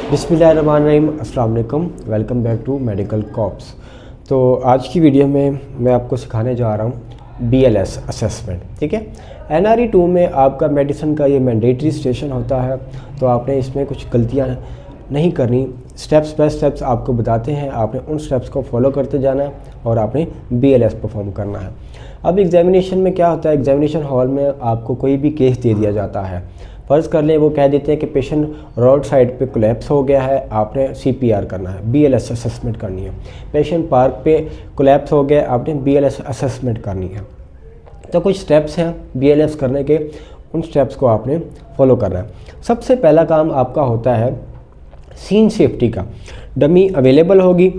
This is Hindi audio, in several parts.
बिस्मिल्लाहिर्रहमानिर्रहीम, अस्सलाम वालेकुम। Welcome back to medical cops. तो आज की वीडियो में मैं आपको सिखाने जा रहा हूँ BLS असेसमेंट। ठीक है, NRE 2 में आपका मेडिसिन का ये मैंडेटरी स्टेशन होता है, तो आपने इसमें कुछ गलतियाँ नहीं करनी। स्टेप्स बाय स्टेप्स आपको बताते हैं, आपने उन स्टेप्स को फॉलो करते जाना है और आपने BLS परफॉर्म करना है। अब एग्जामिनेशन में क्या होता है, एग्जामिनेशन हॉल में आपको कोई भी केस दे दिया जाता है। फ़र्ज़ कर लें वो कह देते हैं कि पेशेंट रोड साइड पे कोलैप्स हो गया है, आपने CPR करना है, BLS असेसमेंट करनी है। पेशेंट पार्क पे कोलैप्स हो गया, आपने BLS असेसमेंट करनी है। तो कुछ स्टेप्स हैं BLS करने के, उन स्टेप्स को आपने फॉलो करना है। सबसे पहला काम आपका होता है सीन सेफ्टी का। डमी अवेलेबल होगी,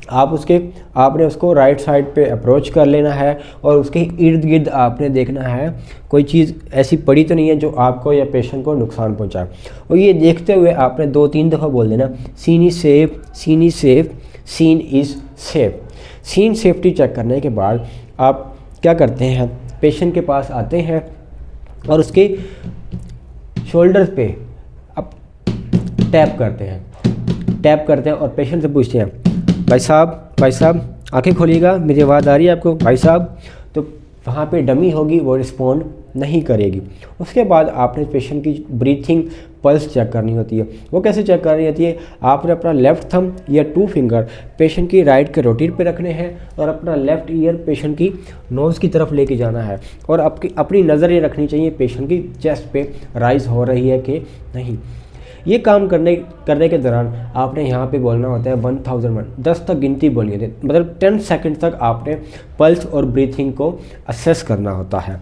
आपने उसको राइट साइड पे अप्रोच कर लेना है और उसके इर्द गिर्द आपने देखना है कोई चीज़ ऐसी पड़ी तो नहीं है जो आपको या पेशेंट को नुकसान पहुंचाए। और ये देखते हुए आपने 2-3 दफ़ा बोल देना scene is safe, scene is safe, scene is safe. Scene safety check करने के बाद आप क्या करते हैं, पेशेंट के पास आते हैं और उसके शोल्डर पे आप टैप करते हैं और पेशेंट से पूछते हैं भाई साहब आंखें खोलिएगा, मेरी आवाज़ आ रही है आपको भाई साहब। तो वहाँ पे डमी होगी, वो रिस्पॉन्ड नहीं करेगी। उसके बाद आपने पेशेंट की ब्रीथिंग पल्स चेक करनी होती है। वो कैसे चेक करनी होती है, आपने अपना लेफ़्ट थंब या 2 फिंगर पेशेंट की राइट के रोटेट पे रखने हैं और अपना लेफ़्ट ईयर पेशेंट की नोज़ की तरफ लेके जाना है और अपनी नज़र ये रखनी चाहिए पेशेंट की चेस्ट पे राइज हो रही है कि नहीं। ये काम करने के दौरान आपने यहाँ पे बोलना होता है 1001, 10 तक गिनती बोलनी होती है, मतलब 10 सेकंड तक आपने पल्स और ब्रीथिंग को असेस करना होता है।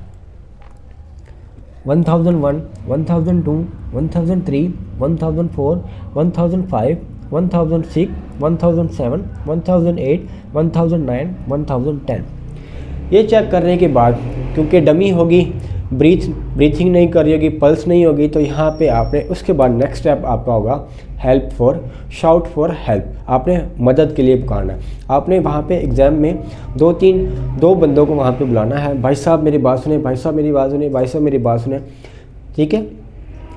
1001, 1002, 1003, 1004, 1005, 1006, 1007, 1008, 1009, 1010। ये चेक करने के बाद क्योंकि डमी होगी, ब्रीथिंग नहीं कर रही होगी, पल्स नहीं होगी, तो यहाँ पे आपने उसके बाद नेक्स्ट स्टेप आपका होगा शाउट फॉर हेल्प। आपने मदद के लिए पुकारना है। आपने वहाँ पे एग्ज़ाम में 2 बंदों को वहाँ पे बुलाना है, भाई साहब मेरी बात सुने, भाई साहब मेरी बात सुने, भाई साहब मेरी बात सुने। ठीक है,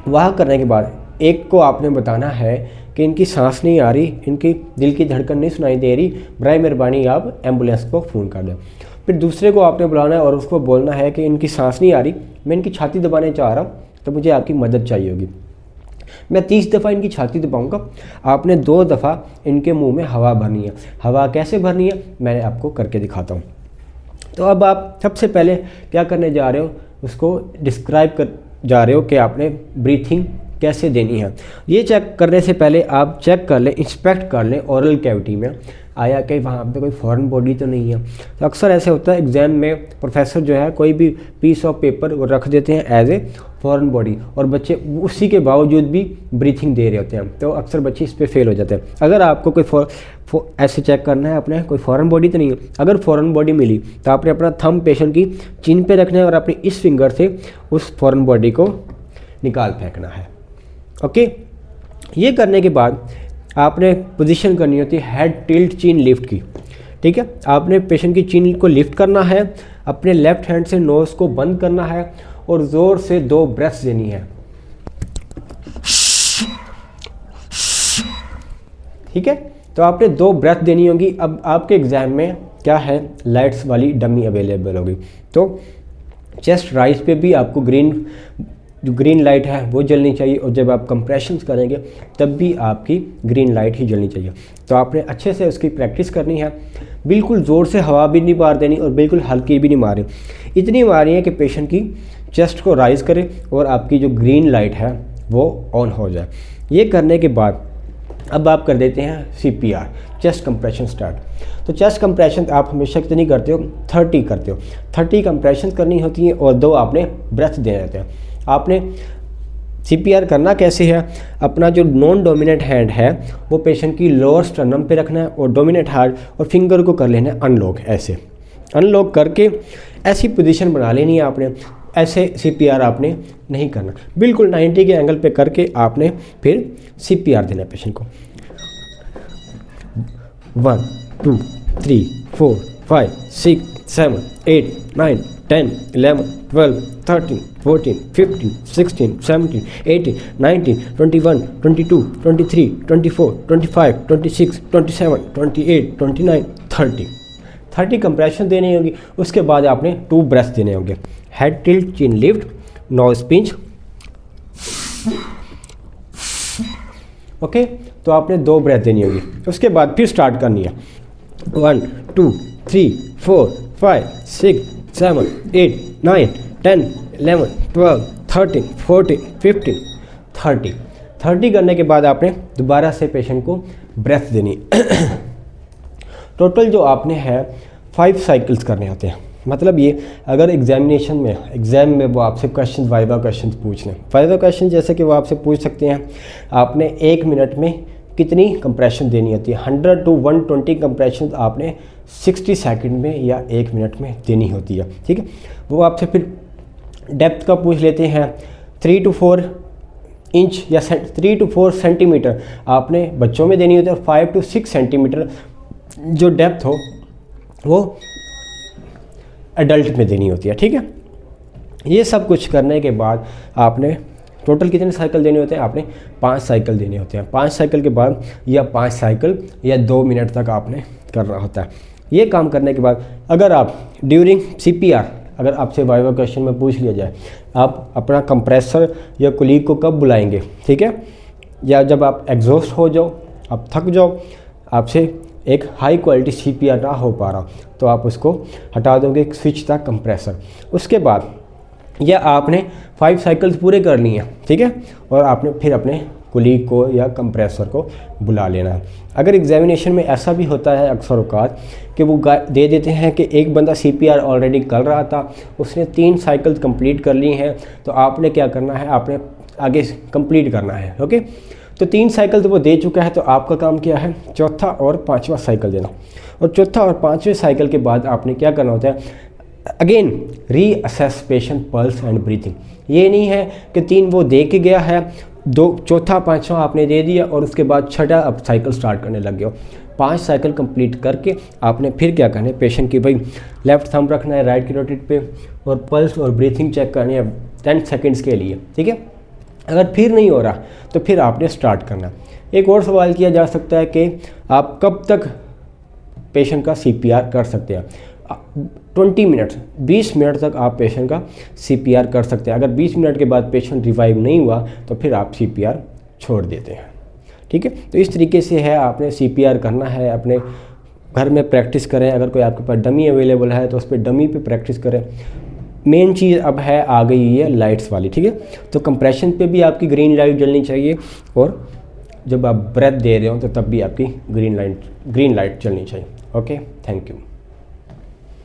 वहाँ करने के बाद एक को आपने बताना है कि इनकी सांस नहीं आ रही, इनकी दिल की धड़कन नहीं सुनाई दे रही, बराए मेहरबानी आप एम्बुलेंस को फ़ोन कर दें। फिर दूसरे को आपने बुलाना है और उसको बोलना है कि इनकी सांस नहीं आ रही, मैं इनकी छाती दबाने चाह रहा हूँ, तो मुझे आपकी मदद चाहिए होगी। मैं 30 दफ़ा इनकी छाती दबाऊंगा, आपने 2 दफ़ा इनके मुंह में हवा भरनी है। हवा कैसे भरनी है मैंने आपको करके दिखाता हूँ। तो अब आप सबसे पहले क्या करने जा रहे हो, उसको डिस्क्राइब कर जा रहे हो कि आपने ब्रीथिंग कैसे देनी है। ये चेक करने से पहले आप चेक कर लें, इंस्पेक्ट कर लें ओरल कैविटी में आया कि वहाँ पे कोई फॉरेन बॉडी तो नहीं है। तो अक्सर ऐसे होता है एग्ज़ाम में प्रोफेसर जो है कोई भी पीस ऑफ पेपर वो रख देते हैं एज ए फॉरेन बॉडी और बच्चे उसी के बावजूद भी ब्रीथिंग दे रहे होते हैं, तो अक्सर बच्चे इस पर फेल हो जाते हैं। अगर आपको कोई ऐसे चेक करना है अपने कोई फॉरेन बॉडी तो नहीं है, अगर फॉरेन बॉडी मिली तो आपने अपना थंब पेशेंट की चिन पे रखना है और अपनी इस फिंगर से उस फॉरेन बॉडी को निकाल फेंकना है। ओके, ये करने के बाद आपने पोजीशन करनी होती है हेड टिल्ट चिन लिफ्ट की। ठीक है, आपने पेशेंट की चिन को लिफ्ट करना है, अपने लेफ्ट हैंड से नोज़ को बंद करना है और ज़ोर से 2 ब्रेथ्स देनी है। ठीक है, तो आपने 2 ब्रेथ देनी होगी। अब आपके एग्ज़ाम में क्या है, लाइट्स वाली डमी अवेलेबल होगी, तो चेस्ट राइज पे भी आपको जो ग्रीन लाइट है वो जलनी चाहिए और जब आप कंप्रेशंस करेंगे तब भी आपकी ग्रीन लाइट ही जलनी चाहिए। तो आपने अच्छे से उसकी प्रैक्टिस करनी है। बिल्कुल ज़ोर से हवा भी नहीं मार देनी और बिल्कुल हल्की भी नहीं मारनी, इतनी मारनी है कि पेशेंट की चेस्ट को राइज़ करे और आपकी जो ग्रीन लाइट है वो ऑन हो जाए। ये करने के बाद अब आप कर देते हैं CPR, चेस्ट कंप्रेशन स्टार्ट। तो चेस्ट कंप्रेशन आप हमेशा कितनी करते हो, 30 करते हो। 30 कंप्रेशन करनी होती है और 2 आपने ब्रेथ दे देते हैं। आपने CPR करना कैसे है, अपना जो नॉन डोमिनेंट हैंड है वो पेशेंट की लोअर स्टर्नम पे रखना है और डोमिनेंट हैंड और फिंगर को कर लेना है अनलॉक। ऐसे अनलॉक करके ऐसी पोजीशन बना लेनी है आपने। ऐसे CPR आपने नहीं करना, बिल्कुल 90 के एंगल पे करके आपने फिर CPR देना पेशेंट को। 1 2 3 4 5 6 7 8 9 10, 11, 12, 13, 14, 15, 16, 17, 18, 19, 21, 22, 23, 24, 25, 26, 27, 28, 29, 30। 30 कंप्रेशन देनी होगी। उसके बाद आपने 2 ब्रेथ देने होंगे, हेड टिल्ट, चिन लिफ्ट, नोज पिंच। ओके, तो आपने 2 ब्रेथ देनी होगी। उसके बाद फिर स्टार्ट करनी है 1, 2, 3, 4, 5, 6, 7, 8, 9, 10, 11, 12, 13, 14, 15, 30। 30 करने के बाद आपने दोबारा से पेशेंट को ब्रेथ देनी। टोटल जो आपने है 5 साइकिल्स करने होते हैं। मतलब ये अगर एग्ज़ाम में वो आपसे क्वेश्चन, वाइवा क्वेश्चन पूछ लें, वाइवा क्वेश्चन जैसे कि वो आपसे पूछ सकते हैं आपने 1 मिनट में कितनी कंप्रेशन देनी होती है। 100 to 120 कंप्रेशन आपने 60 सेकंड में या 1 मिनट में देनी होती है। ठीक है, वो आपसे फिर डेप्थ का पूछ लेते हैं। 3 to 4 इंच या 3 to 4 सेंटीमीटर आपने बच्चों में देनी होती है, और 5 to 6 सेंटीमीटर जो डेप्थ हो वो एडल्ट में देनी होती है। ठीक है, ये सब कुछ करने के बाद आपने टोटल कितने साइकिल देने होते हैं, आपने 5 साइकिल देने होते हैं। 5 साइकिल के बाद या 5 साइकिल या 2 मिनट तक आपने करना होता है। ये काम करने के बाद अगर आप ड्यूरिंग CPR, अगर आपसे वाइवा क्वेश्चन में पूछ लिया जाए आप अपना कंप्रेसर या कुलीग को कब बुलाएंगे, ठीक है, या जब आप एग्जॉस्ट हो जाओ, आप थक जाओ, आपसे एक हाई क्वालिटी CPR ना हो पा रहा, तो आप उसको हटा दोगे, स्विच था कंप्रेसर। उसके बाद या आपने 5 साइकिल्स पूरे कर लिए हैं, ठीक है, और आपने फिर अपने कुलीग को या कंप्रेसर को बुला लेना है। अगर एग्जामिनेशन में ऐसा भी होता है अक्सर औकात कि वो दे देते हैं कि एक बंदा CPR ऑलरेडी कर रहा था, उसने 3 साइकिल्स कंप्लीट कर ली हैं, तो आपने क्या करना है, आपने आगे कंप्लीट करना है। ओके, तो 3 साइकिल तो वो दे चुका है, तो आपका काम क्या है, चौथा और 5वां साइकिल देना। और चौथा और 5वें साइकिल के बाद आपने क्या करना होता है, again reassess patient pulse and breathing. ये नहीं है कि 3 वो दे के गया है, 2 चौथा 5वां आपने दे दिया और उसके बाद 6ठा अब साइकिल स्टार्ट करने लग गए हो। 5 साइकिल कंप्लीट करके आपने फिर क्या करना है, पेशेंट की भाई लेफ्ट थंब रखना है राइट कैरोटिड पे, और पल्स और ब्रीथिंग चेक करनी है 10 सेकेंड्स के लिए। ठीक है, अगर फिर नहीं हो रहा तो फिर आपने स्टार्ट करना। एक और सवाल किया जा सकता है कि आप कब तक पेशेंट का CPR कर सकते हैं। 20 मिनट, 20 मिनट तक आप पेशेंट का CPR कर सकते हैं। अगर 20 मिनट के बाद पेशेंट रिवाइव नहीं हुआ तो फिर आप CPR छोड़ देते हैं। ठीक है, तो इस तरीके से है, आपने CPR करना है, अपने घर में प्रैक्टिस करें। अगर कोई आपके पास डमी अवेलेबल है तो उस पर डमी पे प्रैक्टिस करें। मेन चीज़ अब है आ गई है लाइट्स वाली। ठीक है, तो कंप्रेशन पे भी आपकी ग्रीन लाइट जलनी चाहिए, और जब आप ब्रेथ दे रहे हो तो तब भी आपकी ग्रीन लाइट जलनी चाहिए। Okay, thank you.